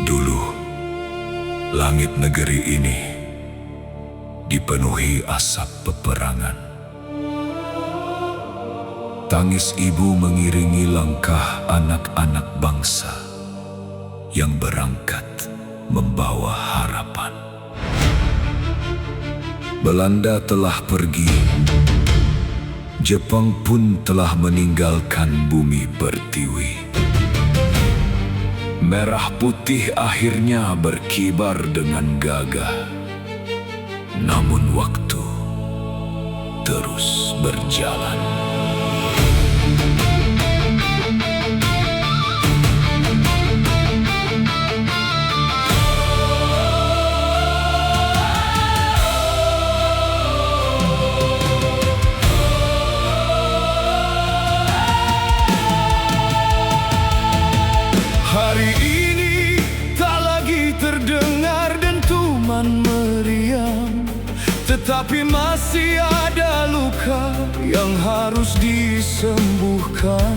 Dulu, langit negeri ini dipenuhi asap peperangan. Tangis ibu mengiringi langkah anak-anak bangsa yang berangkat membawa harapan. Belanda telah pergi, Jepang pun telah meninggalkan bumi pertiwi. Merah putih akhirnya berkibar dengan gagah. Namun waktu terus berjalan. Hari ini tak lagi terdengar dentuman meriam, tetapi masih ada luka yang harus disembuhkan.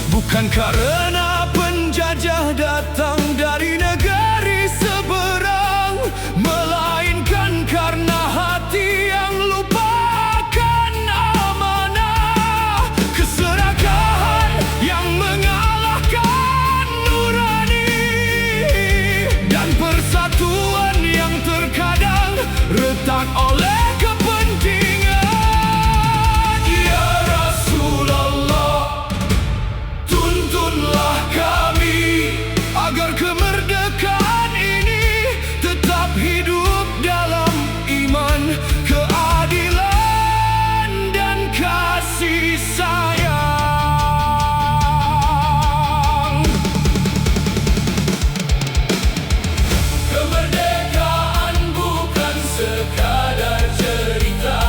Bukan karena penjajah datang dari negeri seberang, melainkan karena hati yang lupakan amanah, keserakahan yang mengalahkan nurani, dan persatuan yang terkadang retak oleh kepentingan. Ya Rasulullah, tuntunlah kami agar kemerdekaan ini tetap hidup dalam iman, keadilan, dan kasih sayang. Kemerdekaan bukan sekadar cerita,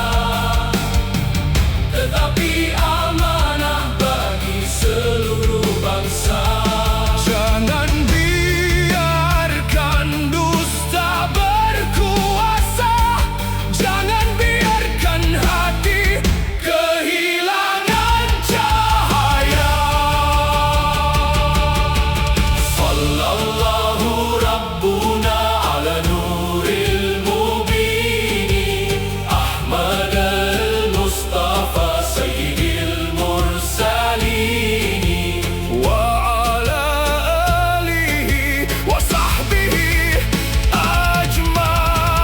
tetapi amanah bagi seluruh bangsa. Jangan biarkan dusta berkuasa, jangan biarkan hati kehilangan cahaya. Sallallahu Rabbuna ala nuril mubini, Ahmad al-Mustafa Sayyidil Mursalini, wa ala alihi wa sahbihi ajmain.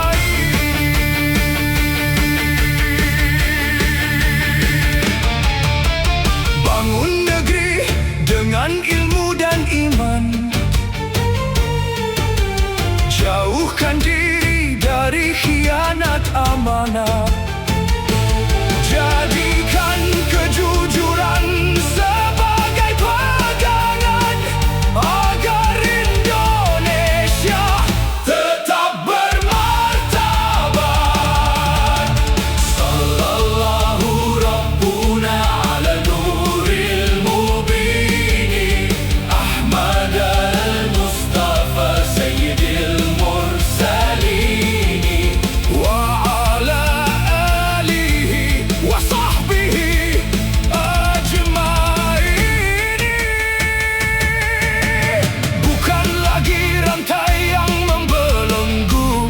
Bangun negeri dengan ilmu dan iman, jauhkan diri dari khianat amanah, jadikan kejujuran sebagai pegangan agar Indonesia tetap bermartabat. Sallallahu Rabbuna ala nuril mubini, Ahmad al-Mustafa Sayyidil Mursalini, wa ala alihi wa sahbihi ajmain. Bukan lagi rantai yang membelenggu,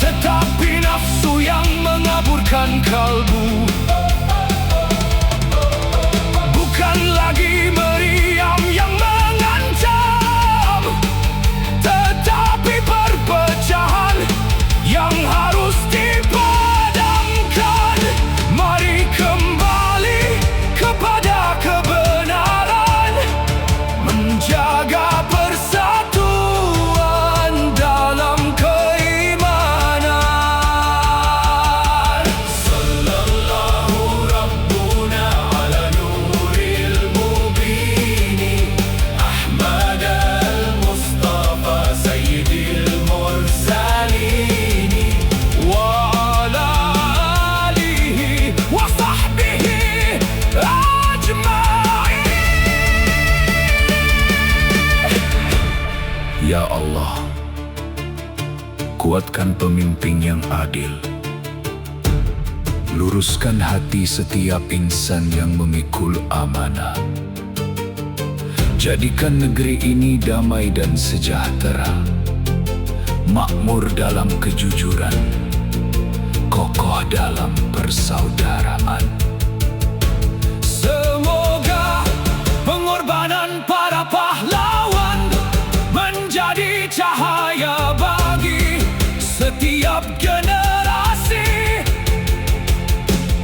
tetapi nafsu yang mengaburkan kalbu. Bukan lagi meriam yang mengancam, tetapi perpecahan yang harus dipadamkan. Mari kembali kepada kebenaran, menjaga persatuan dalam keimanan. Sallallahu Rabbuna ala nuril mubini, Ahmad al-Mustafa Sayyidil Mursalini, wa ala alihi wa sahbihi ajmain. Ya Allah, kuatkan pemimpin yang adil. Luruskan hati setiap insan yang memikul amanah. Jadikan negeri ini damai dan sejahtera, makmur dalam kejujuran, kokoh dalam persaudaraan. Semoga pengorbanan para pahlawan menjadi cahaya bagi setiap generasi.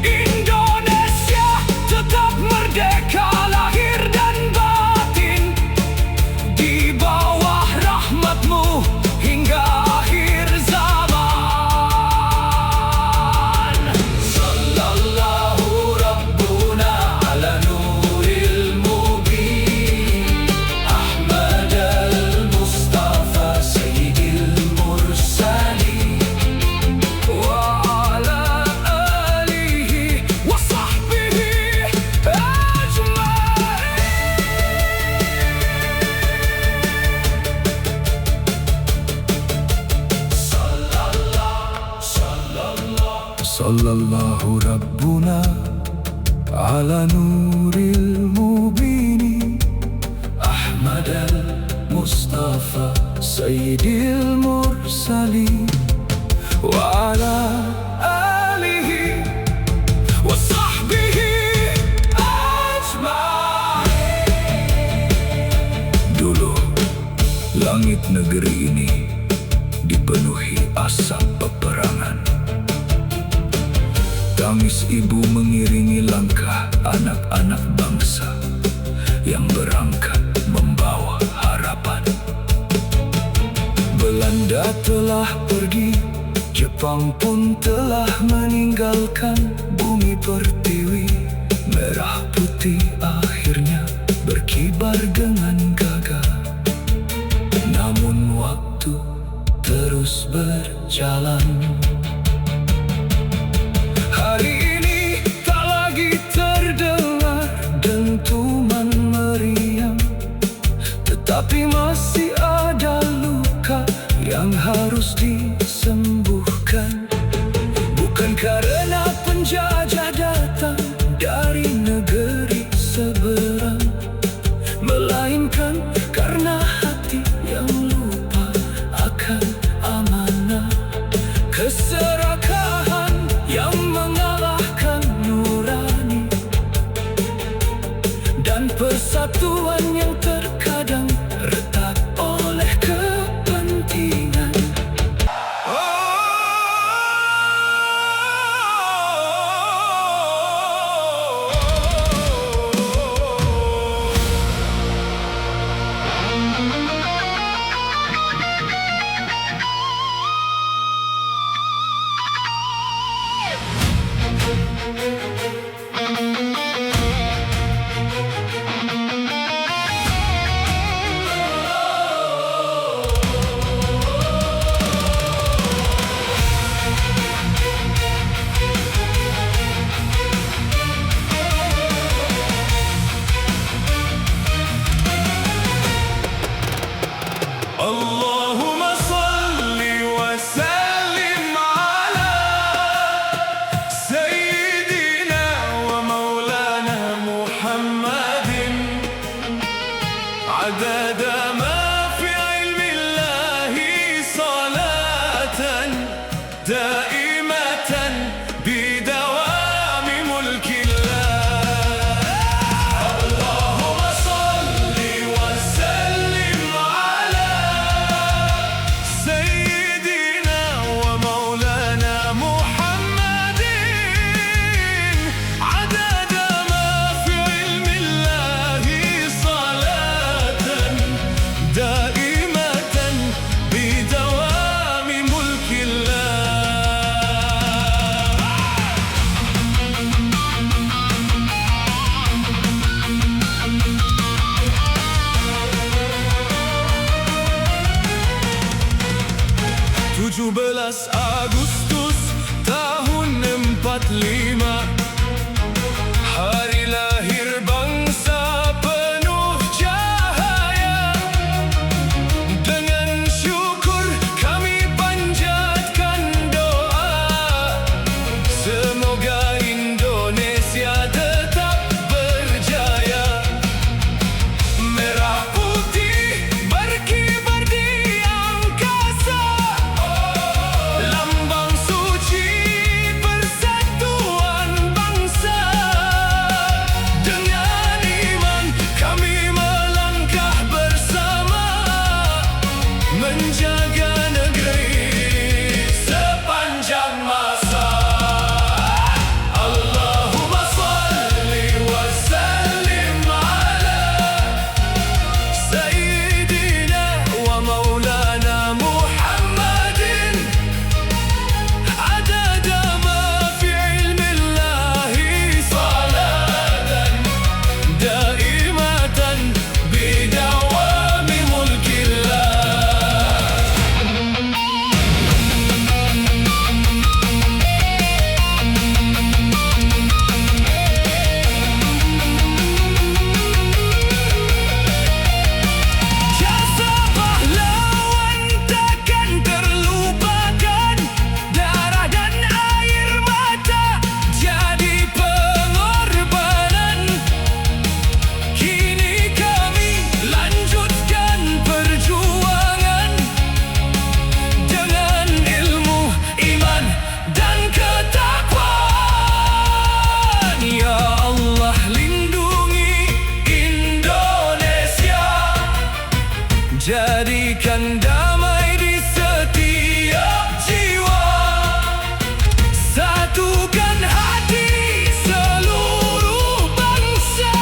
Indonesia tetap merdeka lahir dan batin, di bawah rahmat-Mu hingga akhir zaman. Sallallahu Rabbuna ala nuril mubin, Ahmad al-Mustafa Sayyidil Mursalin, wa ala alihi wa sahbihi ajma'in. Sallallahu Rabbuna ala nuril mubini, Ahmad al-Mustafa Sayyidil Mursalin, wa ala alihi wa sahbihi ajma'in. Dulu langit negeri ini dipenuhi asap peperangan. Tangis ibu mengiringi langkah anak-anak bangsa yang berangkat membawa harapan. Belanda telah pergi, Jepang pun telah meninggalkan bumi pertiwi. Merah putih akhirnya berkibar dengan gagah. Namun waktu terus berjalan. Hari ini tak lagi terdengar dentuman meriam, tetapi masih ada luka yang harus disembuhkan. Bukan karena penjajah datang dari negeri seberang, melainkan karena hati yang lupa akan amanah, keserakahan yang mengalahkan nurani, dan persatuan yang terkadang retak oleh kepentingan. Allahumma salli wa sallim ala Sayyidina wa maulana Muhammadin, adada ma fi ilmi Allahi salatan daimatan bidawami mulkillah. Allahumma salli wa sallim ala Sayyidina wa maulana Muhammadin, adada ma fi ilmi Allahi salatan Jadikan damai di setiap jiwa, satukan hati seluruh bangsa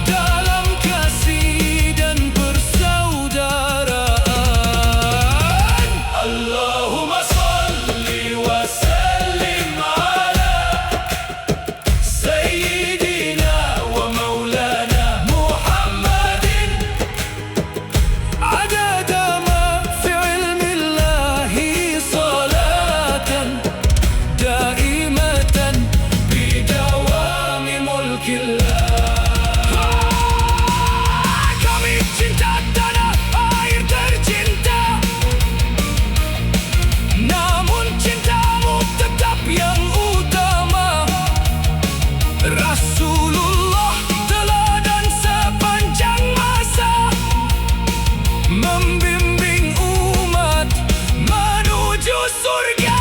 dalam kasih dan persaudaraan. Allahumma salli wa sallim ala Sayyidina wa maulana Muhammadin عدد ما في علم الله صلاة دائمة بدوام ملك الله. Kami cinta tanah air tercinta, namun cintamu tetap yang utama. Rasulullah teladan sepanjang masa, membimbing umat menuju surga.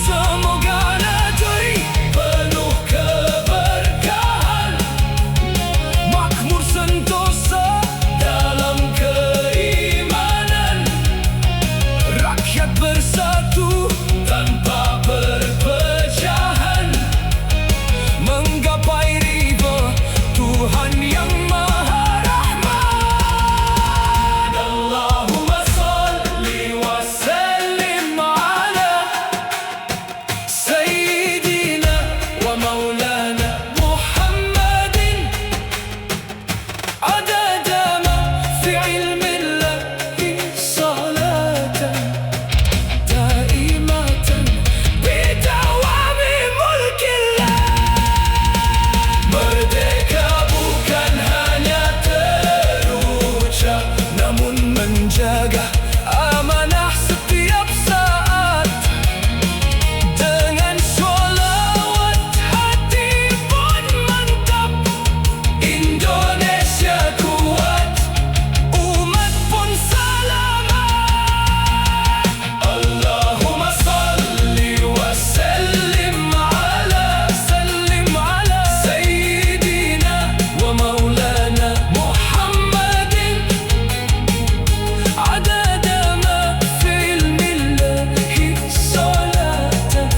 Semoga negeri penuh keberkahan, makmur sentosa dalam keimanan, rakyat bersatu tanpa perpecahan, menggapai ridha Tuhan yang Maha Rahman. Allahumma salli wa sallim ala Sayyidina wa maulana Muhammadin adada ma fi ilmillahi salatan daimatan bidawami mulkillah. Merdeka bukan hanya terucap, namun menjaga amanah setiap saat. Dengan sholawat hati pun mantap, Indonesia kuat, umat pun selamat. Allahumma salli wa sallim ala Sayyidina wa maulana Muhammadin adada ma fi ilmillahi salatan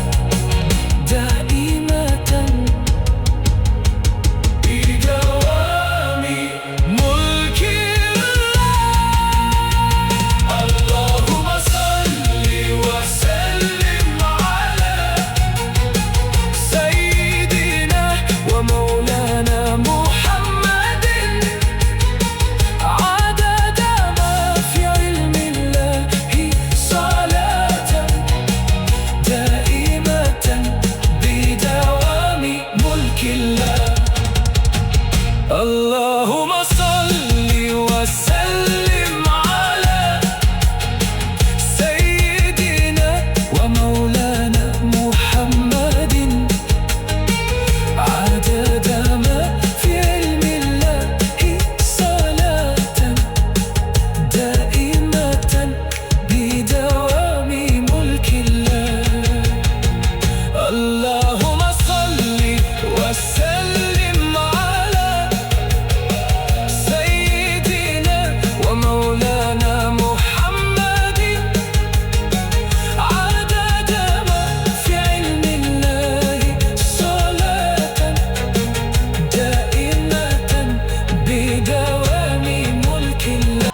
daimatan bidawami mulkillah. Allahumma salli wa sallim ala Sayyidina wa maulana Muhammadin adada ma fi ilmillahi salatan daimatan bidawami mulkillah. Allahumma salli wa sallim ala Sayyidina wa maulana Muhammadin adada ma fi ilmillahi salatan daimatan bidawami mulkillah. Allahumma salli wa sallim ala Sayyidina wa maulana Muhammadin adada ma fi ilmillahi salatan daimatan bidawami mulkillah.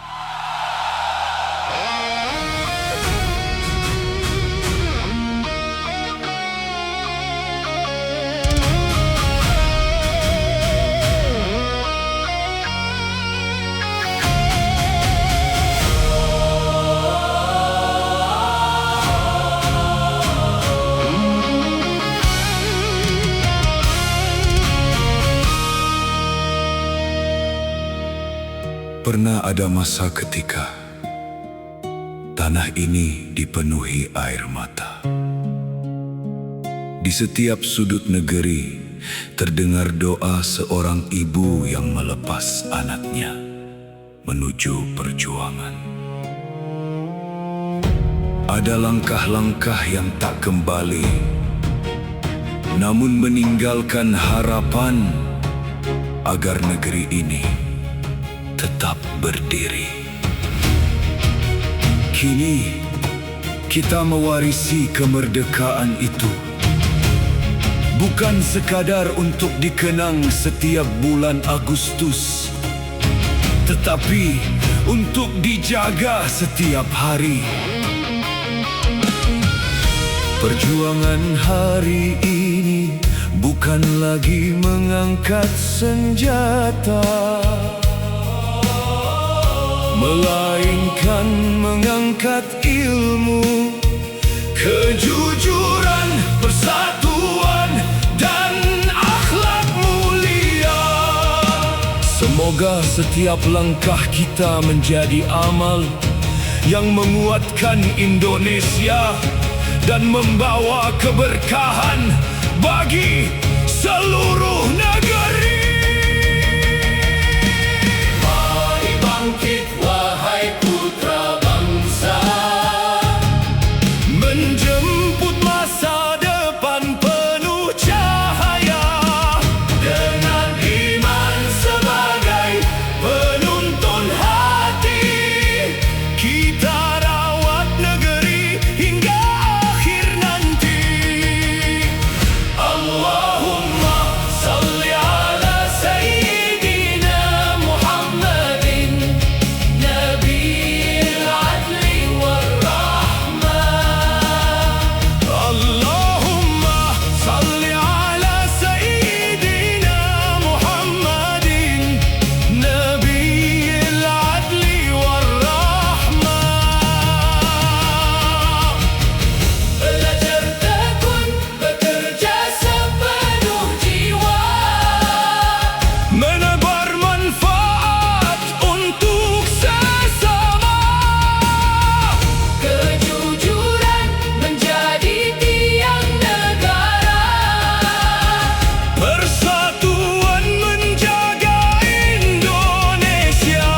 Pernah ada masa ketika tanah ini dipenuhi air mata. Di setiap sudut negeri terdengar doa seorang ibu yang melepas anaknya menuju perjuangan. Ada langkah-langkah yang tak kembali, namun meninggalkan harapan agar negeri ini tetap berdiri. Kini, kita mewarisi kemerdekaan itu. Bukan sekadar untuk dikenang setiap bulan Agustus, tetapi untuk dijaga setiap hari. Perjuangan hari ini bukan lagi mengangkat senjata, melainkan mengangkat ilmu, kejujuran, persatuan, dan akhlak mulia. Semoga setiap langkah kita menjadi amal yang menguatkan Indonesia dan membawa keberkahan bagi seluruh negeri. Mari bangkit wahai putra bangsa, menjemput masa depan penuh cahaya. Dengan iman sebagai penuntun hati, kita rawat negeri hingga akhir nanti. Allahumma salli ala Sayyidina Muhammadin, Nabiyil adli wal rahmah. Allahumma salli ala Sayyidina Muhammadin, Nabiyil adli wal rahmah. Belajar tekun, bekerja sepenuh jiwa, menebar manfaat untuk sesama. Kejujuran menjadi tiang negara, persatuan menjaga Indonesia.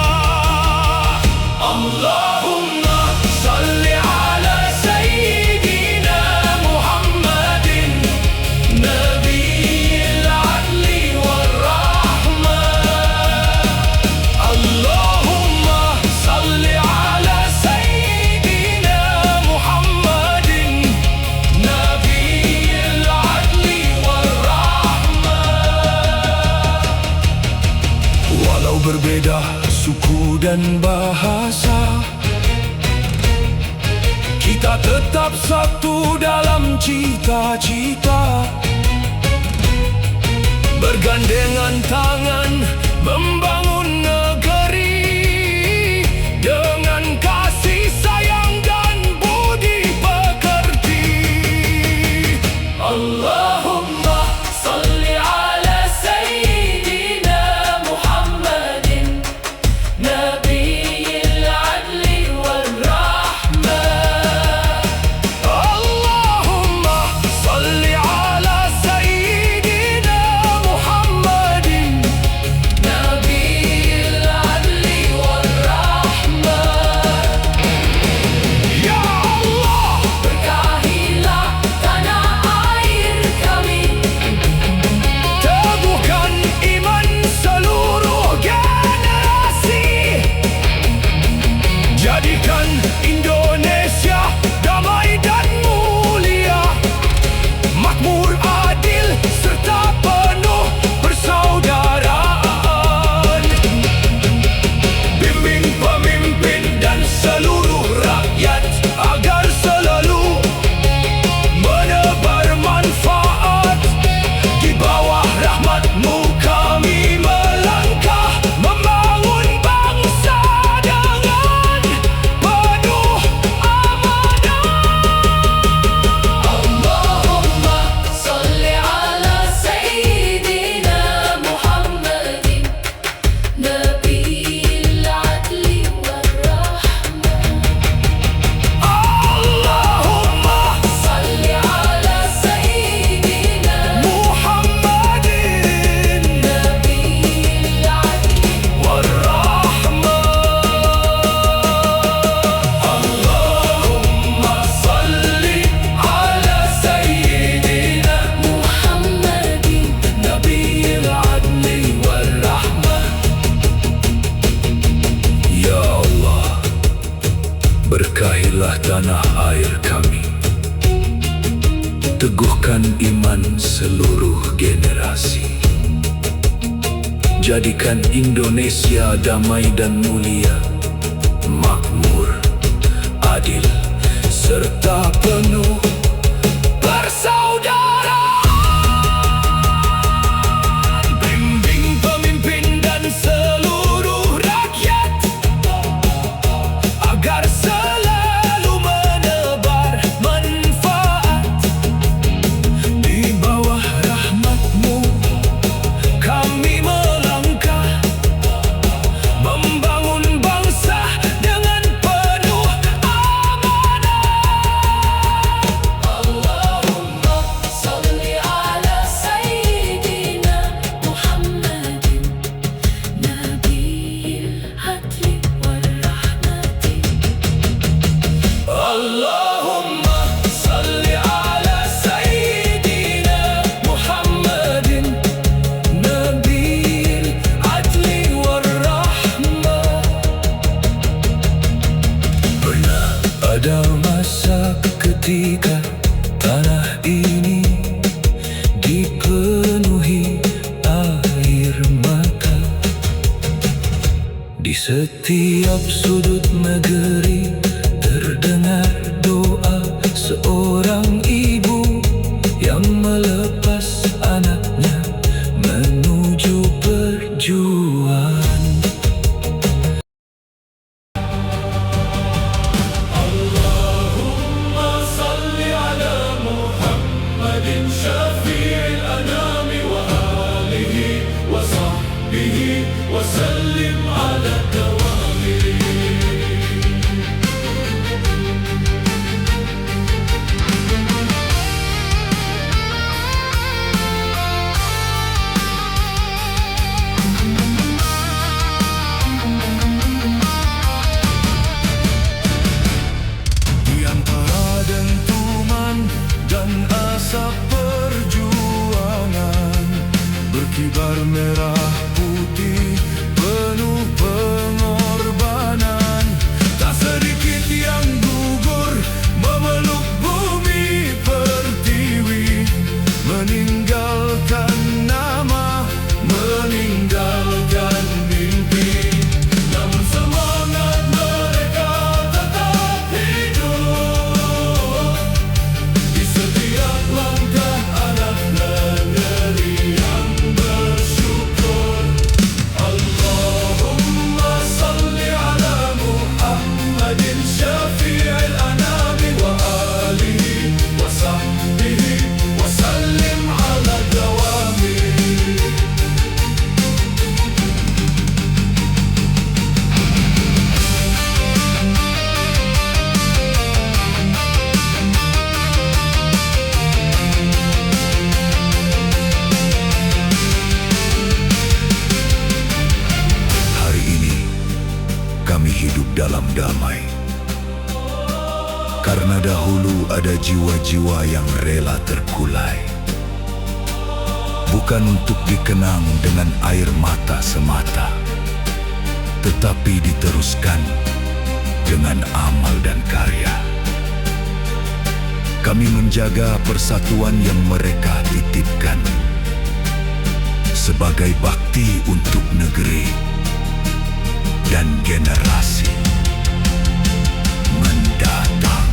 Allahumma salli ala Sayyidina Muhammadin, Nabiyil adli wal rahmah. Allahumma salli ala Sayyidina Muhammadin, Nabiyil adli wal rahmah. Walau berbeda suku dan bahasa, kita tetap satu dalam cita-cita. Bergandengan tangan membangun negeri dengan kasih sayang dan budi pekerti. Allahumma salli ala Sayyidina Muhammadin, Nabiyil adli wal rahmah. Allahumma salli ala Sayyidina Muhammadin, seluruh generasi. Jadikan Indonesia damai dan mulia, makmur, adil, serta penuh persaudaraan. Bimbing pemimpin dan seluruh rakyat agar selalu menebar manfaat. Di bawah rahmat-Mu kami melangkah, membangun bangsa dengan penuh amanah. Allahumma salli ala Sayyidina Muhammadin Nabiyil adli wal rahmati. Allahumma salli ala Sayyidina Muhammadin Nabil Adli Warahmah. Pernah Ada masa ketika tanah ini dipenuhi air mata. Di setiap sudut negeri terdengar doa seorang ibu yang melepas anaknya menuju perjuangan. Di antara dentuman dan asap perjuangan, berkibar merah putih penuh pengorbanan. Tak sedikit yang gugur memeluk bumi pertiwi, meninggalkan nama, meninggalkan mimpi. Namun semangat mereka tetap hidup di setiap langkah anak negeri yang bersyukur. Allahumma salli ala Muhammadin syafi'il anami wa alihi wa sahbihi wa sallim ala dawami. hari ini kami hidup dalam damai, karena dahulu ada jiwa-jiwa yang rela terkulai, bukan untuk dikenang dengan air mata semata, tetapi diteruskan dengan amal dan karya. Kami menjaga persatuan yang mereka titipkan sebagai bakti untuk negeri dan generasi mendatang.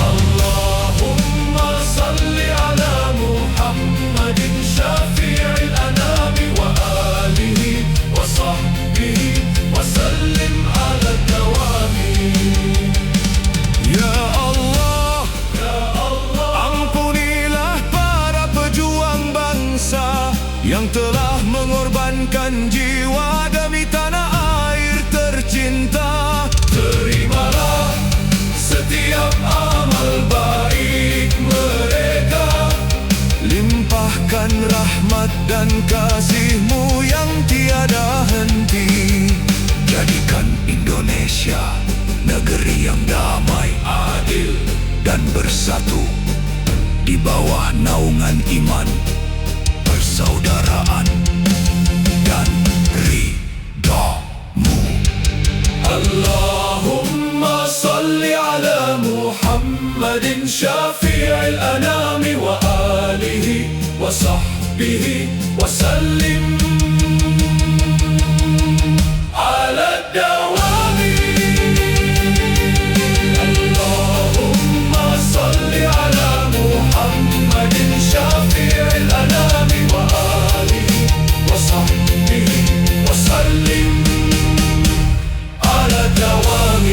Allahumma salli ala Muhammadin syafi'il anami wa alihi wa sahbihi wa sallim ala dawami. Ya Allah, ampunilah para pejuang bangsa yang telah mengorbankan jiwa demi tanah air tercinta. Terimalah setiap amal baik mereka, limpahkan rahmat dan kasih-Mu yang tiada henti. Jadikan Indonesia negeri yang damai, adil, dan bersatu di bawah naungan iman, persaudaraan, dan ridha-Mu. Allahumma salli ala Muhammadin syafi'il anami به وسلم على الدوام. اللهم صل على محمد شفيع الأنام وآله وصحبه وسلم على الدوام.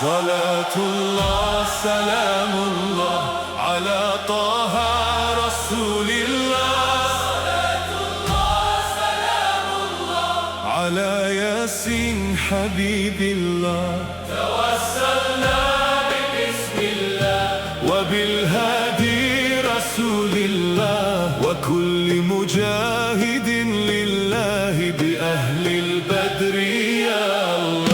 صلاة الله سلام الله على طه رسول الله. صلاة الله سلام الله على ياسين حبيب الله. توسلنا ببسم الله وبالهادي رسول الله وكل مجاهد لله بأهل البدر يا الله.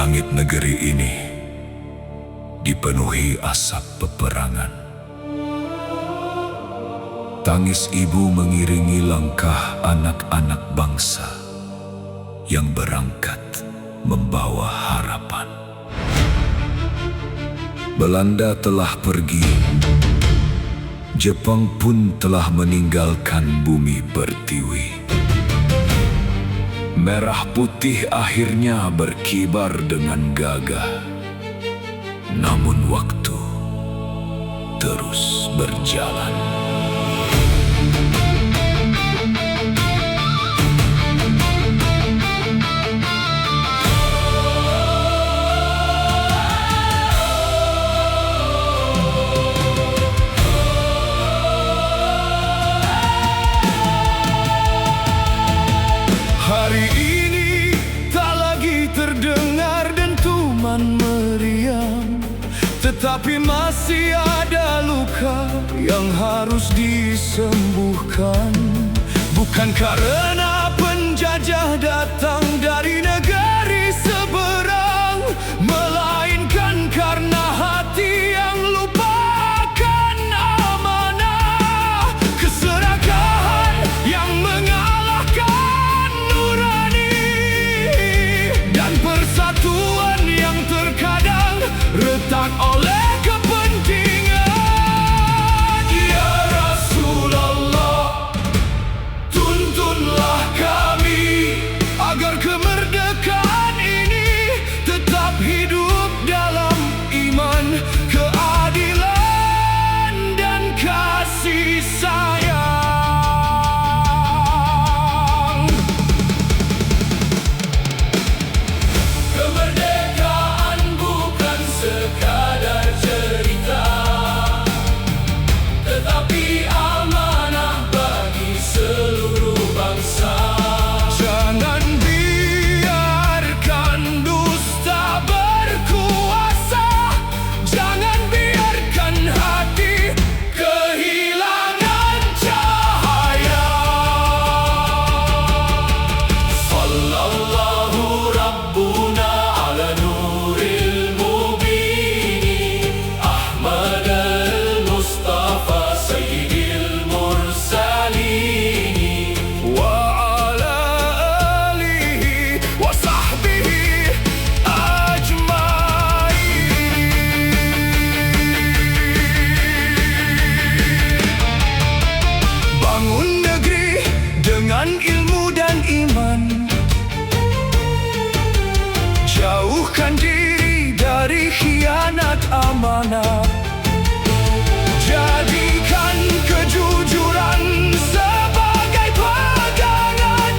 Langit negeri ini dipenuhi asap peperangan. Tangis ibu mengiringi langkah anak-anak bangsa yang berangkat membawa harapan. Belanda telah pergi, Jepang pun telah meninggalkan bumi pertiwi. Merah putih akhirnya berkibar dengan gagah. Namun waktu terus berjalan. Hari ini tak lagi terdengar dentuman meriam, tetapi masih ada luka yang harus disembuhkan. Bukan karena penjajah datang dari negeri seberang, melainkan karena hati yang lupakan amanah. Keserakahan yang mengalahkan nurani, dan persatuan yang terkadang retak oleh kepentingan. Ya Rasulullah, tuntunlah kami agar kemerdekaan ini tetap hidup dalam iman, keadilan, dan kasih sayang. Kemerdekaan bukan sekadar cerita, tetapi amanah bagi seluruh bangsa. Jangan biarkan dusta berkuasa, jangan biarkan hati kehilangan cahaya. Sallallahu Rabbuna ala nuril mubini, Ahmad al-Mustafa Sayyidil Mursalini, wa ala alihi wa sahbihi ajmain. Bangun negeri dengan ilmu dan iman, jauhkan diri dari khianat amanah. Jadikan kejujuran sebagai pegangan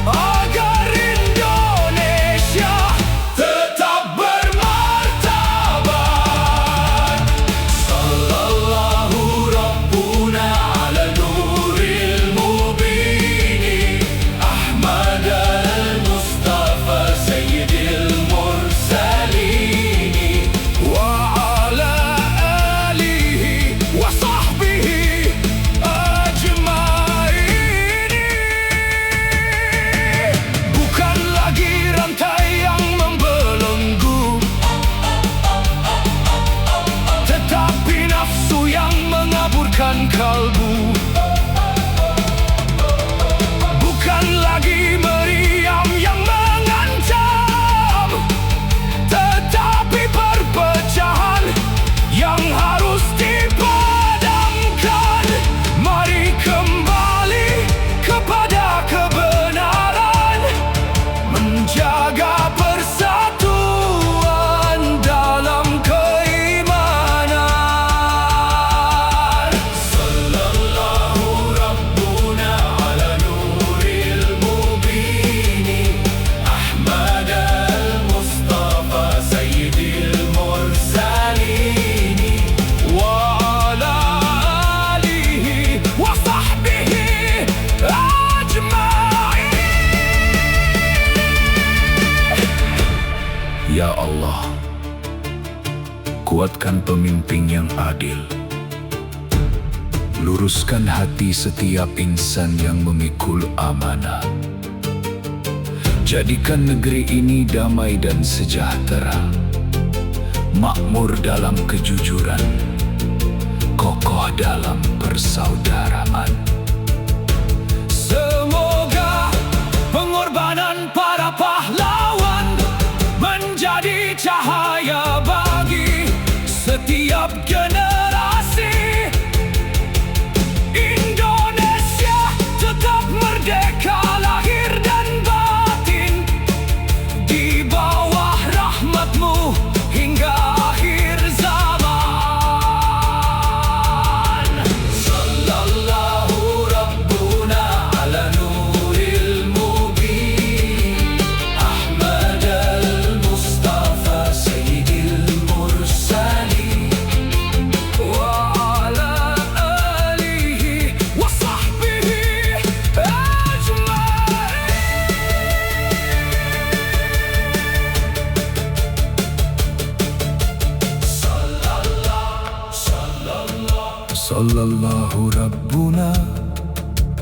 agar Indonesia tetap bermartabat. Sallallahu Rabbuna ala nuril mubini, Ahmad al-Mustafa Sayyidil Mursalini, wa ala alihi wa sahbihi ajmain. Bukan lagi rantai yang membelenggu, tetapi nafsu yang mengaburkan kalbu. Bukan lagi meriam yang mengancam, tetapi perpecahan yang harus dipadamkan. Mari kembali kepada kebenaran, menjaga persatuan dalam keimanan. Sallallahu Rabbuna ala nuril mubini, Ahmad al-Mustafa Sayyidil Mursalini, wa ala alihi wa sahbihi ajmain. Ya Allah, kuatkan pemimpin yang adil. Luruskan hati setiap insan yang memikul amanah. Jadikan negeri ini damai dan sejahtera, makmur dalam kejujuran, kokoh dalam persaudaraan. Semoga pengorbanan para pahlawan menjadi cahaya bagi setiap generasi. Indonesia tetap merdeka lahir dan batin, di bawah rahmat-Mu hingga akhir zaman. Sallallahu Rabbuna ala nuril mubin, Ahmad al-Mustafa Sayyidil Mursalin, wa ala alihi wa sahbihi ajma'in. Sallallahu Rabbuna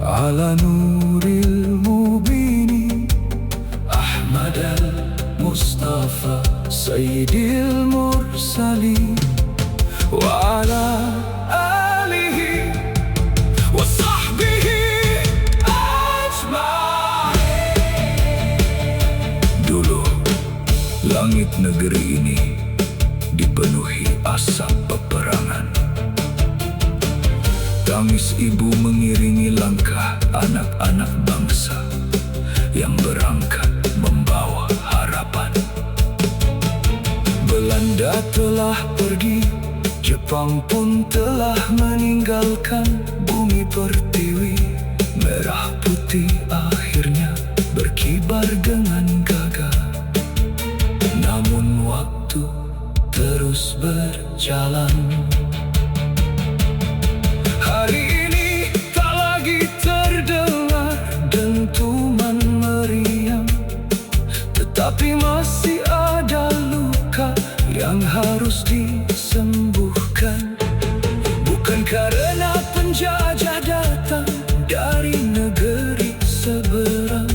ala nuril mubini, Ahmad al-Mustafa Sayyidil Mursalin, wa ala alihi wa sahbihi ajma'in. dulu langit negeri ini dipenuhi asap peperangan. Tangis ibu mengiringi langkah anak-anak bangsa yang berangkat membawa harapan. Belanda telah pergi, Jepang pun telah meninggalkan bumi pertiwi. Merah putih akhirnya berkibar dengan gagah. Namun waktu terus berjalan. Hari ini tak lagi terdengar dentuman meriam, tetapi masih ada luka yang harus disembuhkan. Bukan karena penjajah datang dari negeri seberang,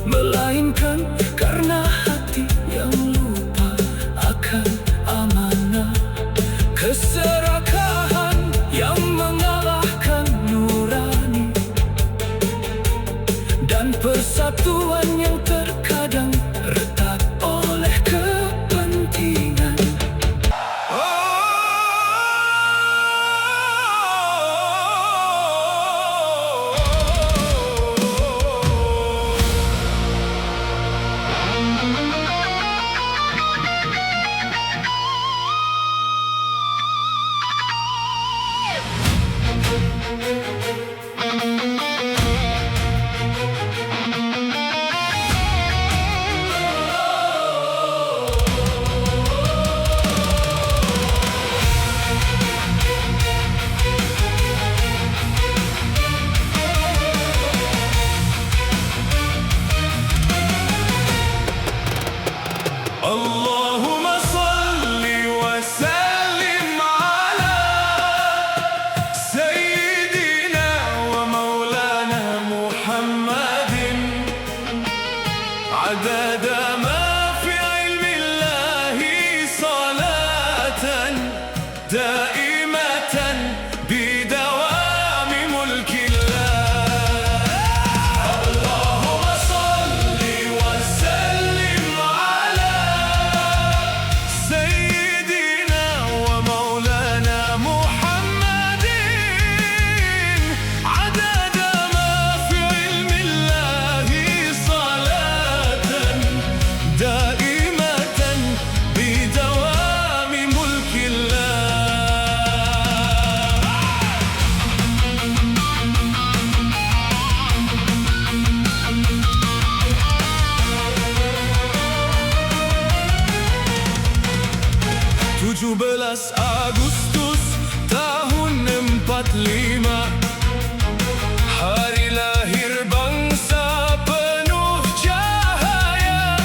melainkan karena hati yang lupa akan amanah. Keserakahan yang mengalahkan nurani, dan persatuan yang terkadang retak oleh kepentingan. Allahumma salli wa sallim ala Sayyidina wa maulana Muhammadin, adada ma fi ilmi Allahi salatan daimatan bidawami mulkillah. Allahumma salli wa sallim ala Sayyidina wa maulana Muhammadin, adada ma fi ilmi Allahi salatan daimatan bidawami mulkillah. Belas Agustus tahun 45, hari lahir bangsa penuh cahaya.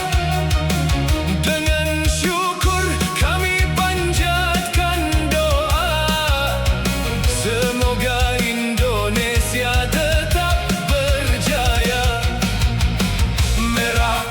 Dengan syukur kami panjatkan doa, semoga Indonesia tetap berjaya. Merah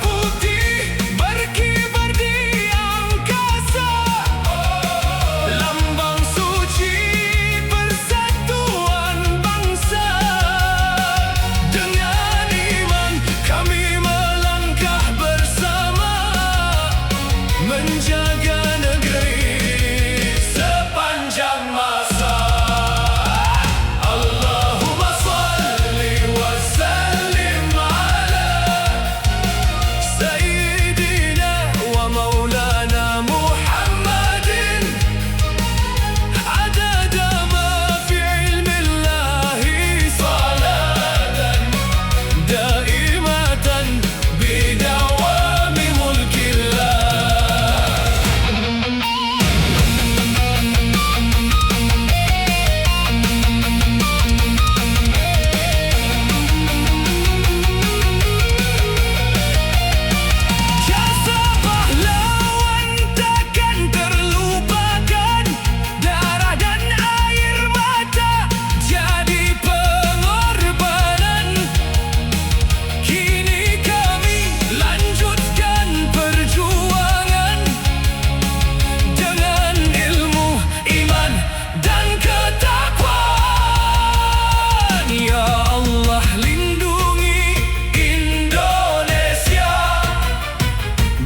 menjaga negeri sepanjang masa. Allahumma salli wa sallim ala Sayyidina wa maulana Muhammadin adada ma fi ilmillahi salatan daimatan bidawami mulkillah. Jasa pahlawan takkan terlupakan, darah dan air mata jadi pengorbanan. Kini kami lanjutkan perjuangan dengan ilmu, iman dan ketakwaan. Ya Allah, lindungi Indonesia,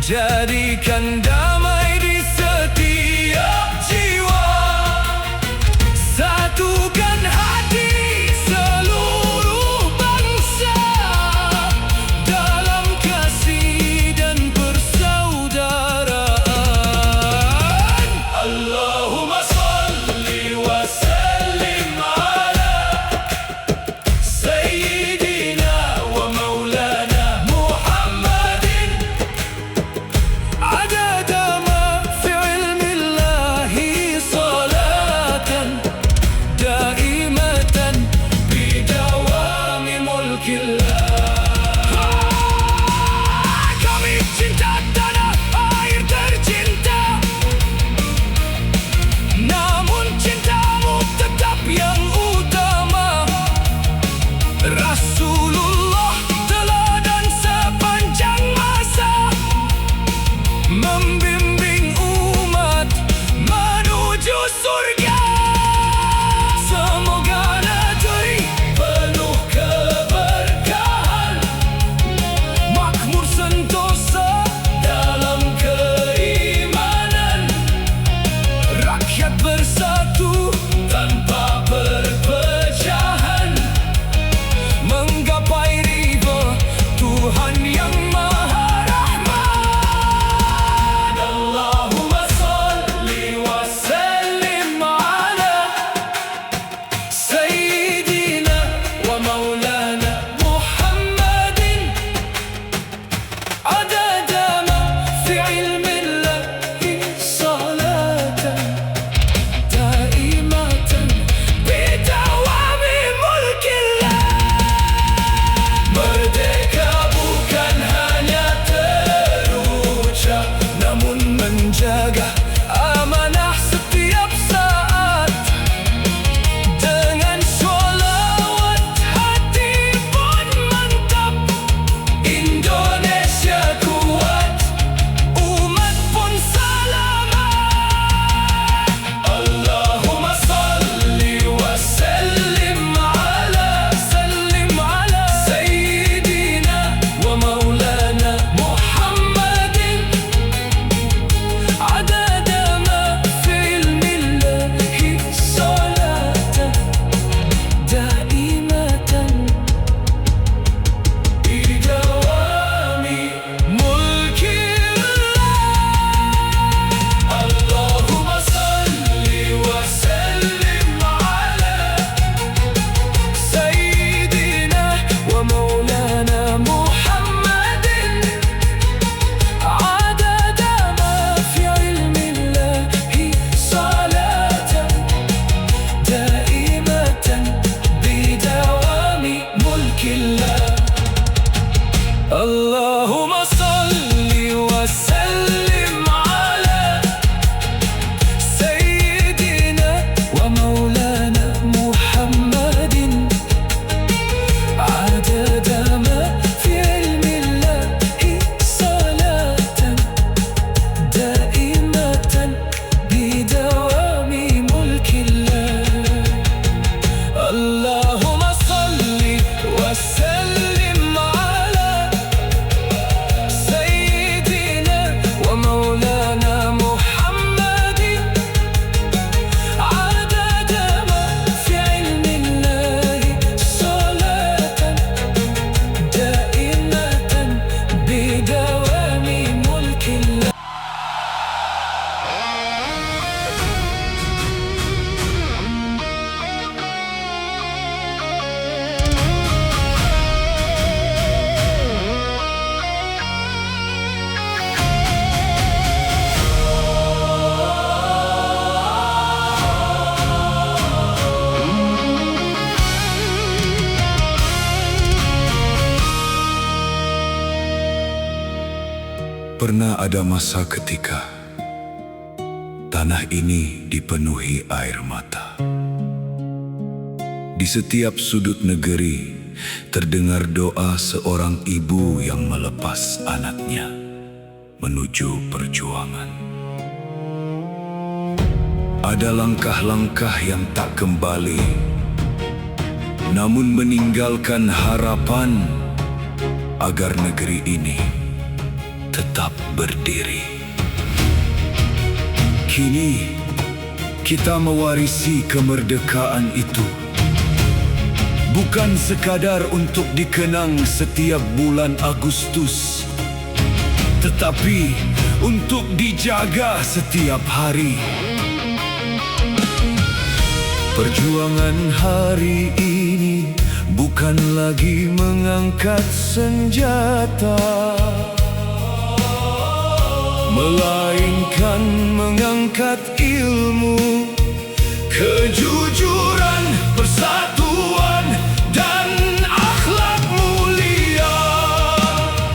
jadikan damai di setiap jiwa, satukan hati seluruh bangsa dalam kasih dan persaudaraan. Allahumma salli wa sallim ala Sayyidina wa maulana Muhammadin adada Pernah ada masa ketika tanah ini dipenuhi air mata. Di setiap sudut negeri terdengar doa seorang ibu yang melepas anaknya menuju perjuangan. Ada langkah-langkah yang tak kembali, namun meninggalkan harapan agar negeri ini tetap berdiri. Kini kita mewarisi kemerdekaan itu, bukan sekadar untuk dikenang setiap bulan Agustus, tetapi untuk dijaga setiap hari. Perjuangan hari ini bukan lagi mengangkat senjata, melainkan mengangkat ilmu, kejujuran, persatuan, dan akhlak mulia.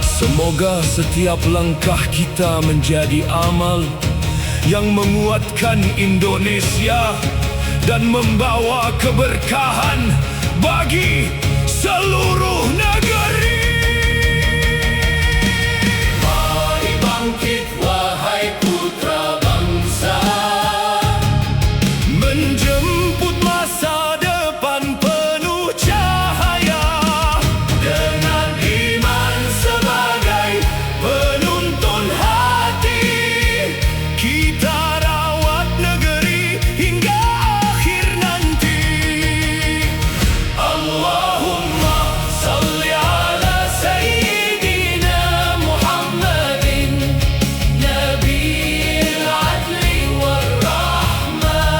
Semoga setiap langkah kita menjadi amal yang menguatkan Indonesia dan membawa keberkahan bagi seluruh negeri. Mari bangkit wahai putra bangsa, menjemput masa depan penuh cahaya. Dengan iman sebagai penuntun hati, kita rawat negeri hingga akhir nanti. Allahumma salli ala Sayyidina Muhammadin Nabiyil adli warahmah.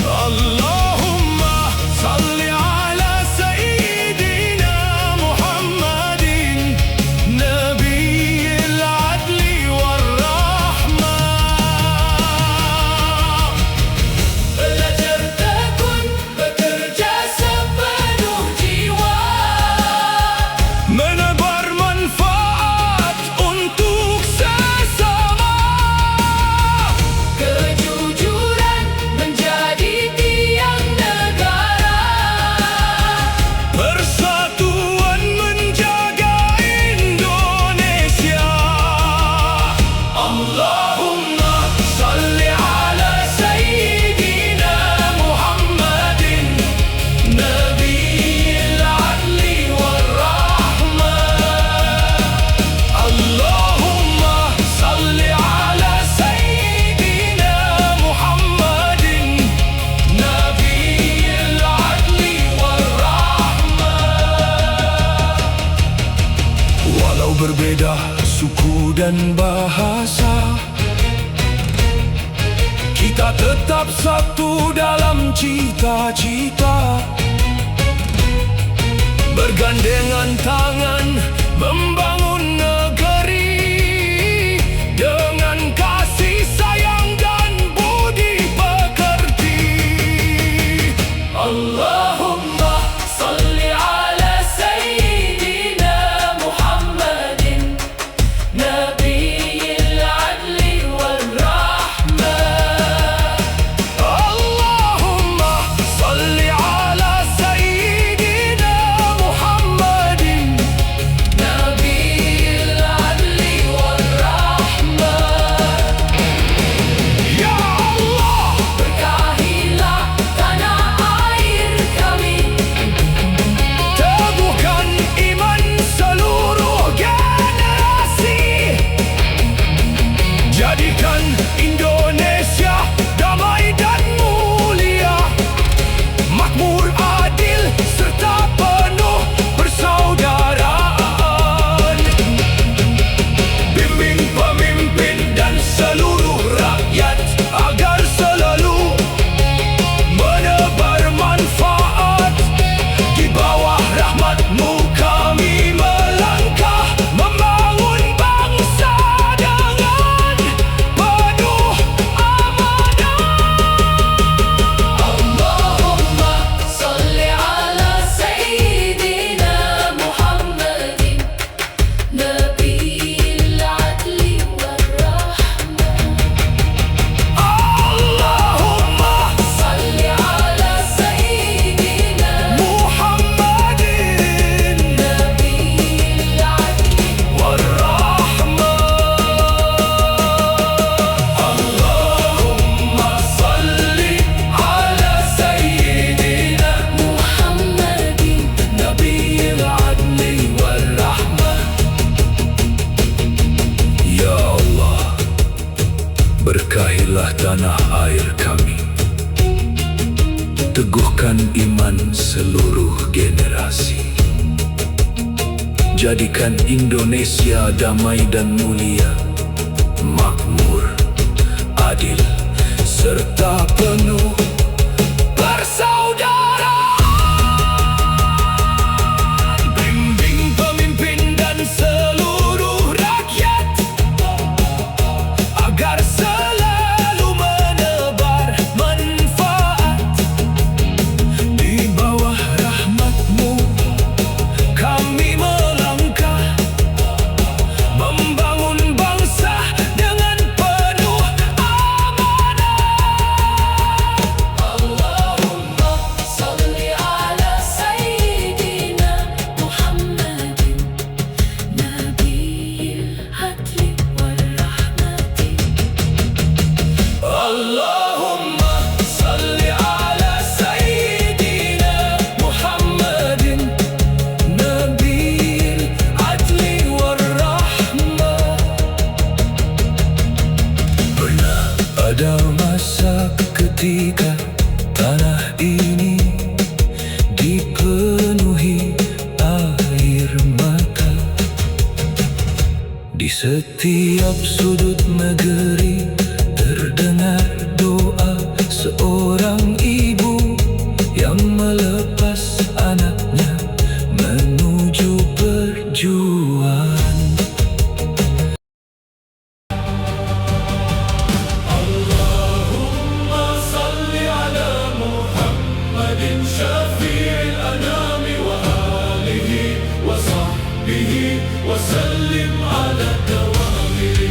Allahumma salli ala Sayyidina Muhammadin Nabiyil adli warahmah. Belajar tekun, bekerja sepenuh jiwa, Menebar manfaat untuk sesama. kejujuran menjadi tiang negara, Persatuan menjaga Indonesia. Allahumma salli ala Sayyidina Muhammadin Nabiyil adli warahmah. Allahumma salli ala Sayyidina Muhammadin Nabiyil adli warahmah. Walau berbeda suku dan bahasa, kita tetap satu dalam cita-cita. Bergandengan tangan membangun negeri dengan kasih sayang dan budi pekerti. Allahumma salli ala Sayyidina Muhammadin Nabiyil adli warahmah. Allahumma salli ala Sayyidina Muhammadin Nabiyil Jagalah tanah air kami, teguhkan iman seluruh generasi. Jadikan Indonesia damai dan mulia, makmur, adil, serta penuh persaudaraan. Bimbing pemimpin dan seluruh rakyat agar selalu menebar manfaat. Di bawah rahmat-Mu kami melangkah, membangun bangsa dengan penuh amanah. Allahumma salli ala Sayyidina Muhammadin Nabiyil adli wal rahmati. Allahumma salli ala Sayyidina Muhammadin Nabiyil adli war rahmah. Pernah ada masa ketika tanah ini dipenuhi air mata. Di setiap sudut negeri terdengar doa seorang ibu yang melepas anaknya menuju perjuangan. Allahumma salli ala Muhammadin syafi'il anami wa alihi wa sahbihi wa sallim ala dawami.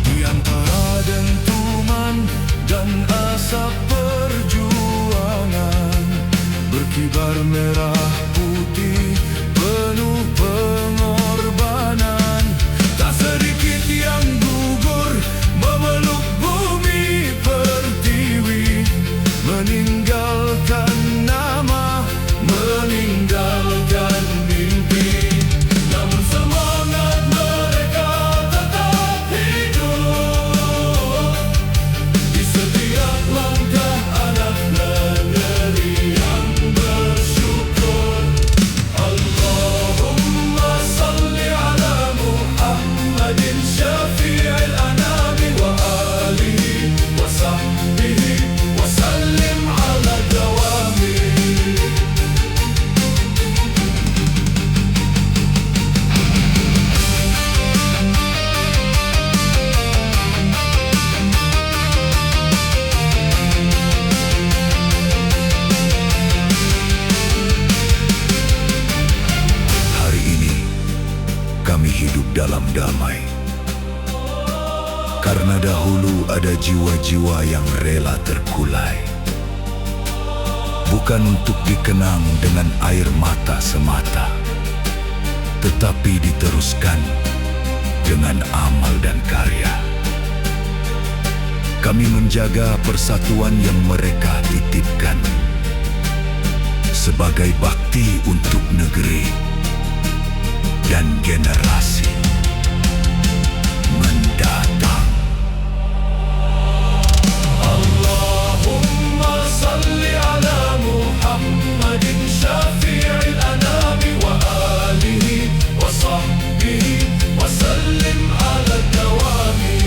Di antara dentuman dan asap perjuangan, berkibar merah putih penuh pengorbanan. Tak sedikit yang gugur memeluk bumi pertiwi, meninggalkan nama, meninggalkan mimpi. Namun semangat mereka tetap hidup di setiap langkah anak negeri yang bersyukur. Allahumma salli ala Muhammadin syafi'il anami wa alihi wa sahbihi wa sallim ala dawami. Hari ini kami hidup dalam damai, karena dahulu ada jiwa-jiwa yang rela terkulai, bukan untuk dikenang dengan air mata semata, tetapi diteruskan dengan amal dan karya. Kami menjaga persatuan yang mereka titipkan sebagai bakti untuk negeri dan generasi mendatang. Allahumma salli ala Muhammadin syafi'il anami wa alihi wa sahbihi wa sallim ala dawami.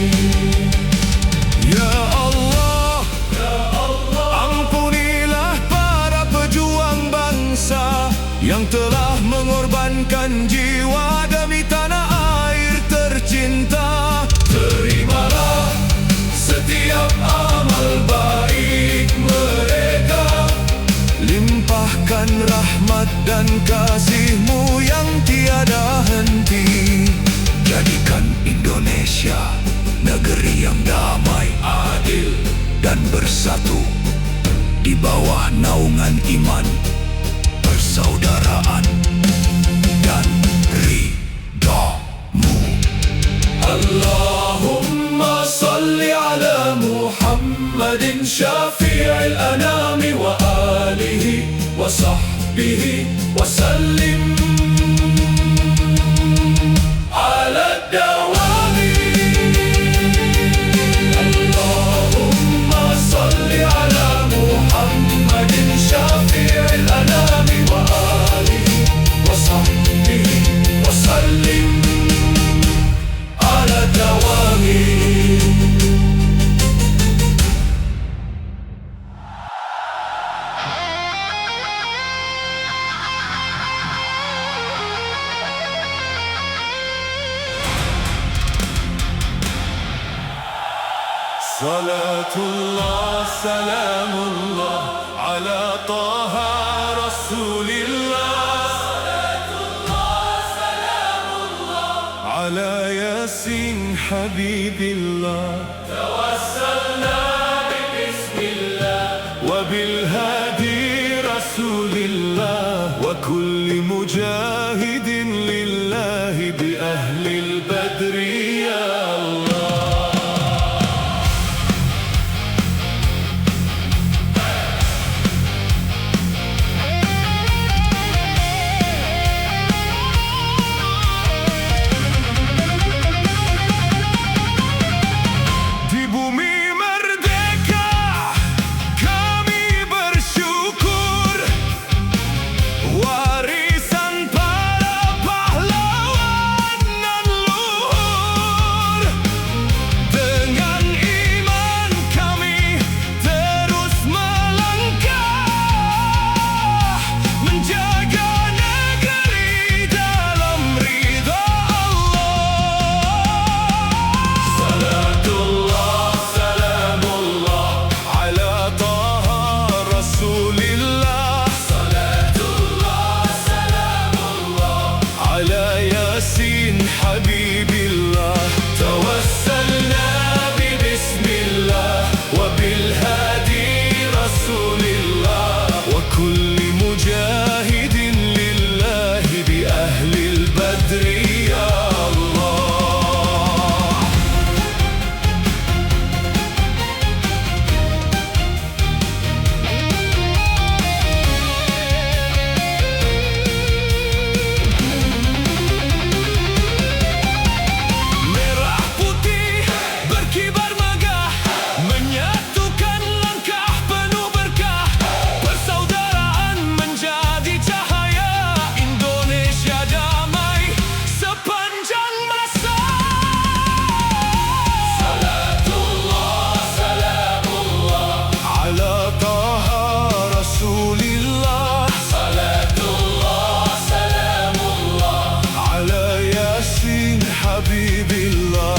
Ya Allah, ampunilah para pejuang bangsa yang telah mengorbankan jiwa demi tanah air tercinta. Terimalah setiap amal baik mereka, limpahkan rahmat dan kasih-Mu yang tiada henti. Jadikan Indonesia negeri yang damai, adil, dan bersatu di bawah naungan iman, persaudaraan, dan ridha-Mu. Allahumma محمد شفيع الأنام وآله وصحبه وسلم على الدوام. اللهم صل على محمد شفيع الأنام وآله وصحبه وسلم على الدوام. صلاة الله سلام الله على طه رسول الله. صلاة الله سلام الله على ياسين حبيب الله. توسلنا ببسم الله وبالهادي رسول الله وكل مجاهد لله بأهل البدر يا الله. حبيب الله توسلنا ببسم الله وبالهادي رسول الله وكل مجاهد لله بأهل البدر يا الله. حبيب الله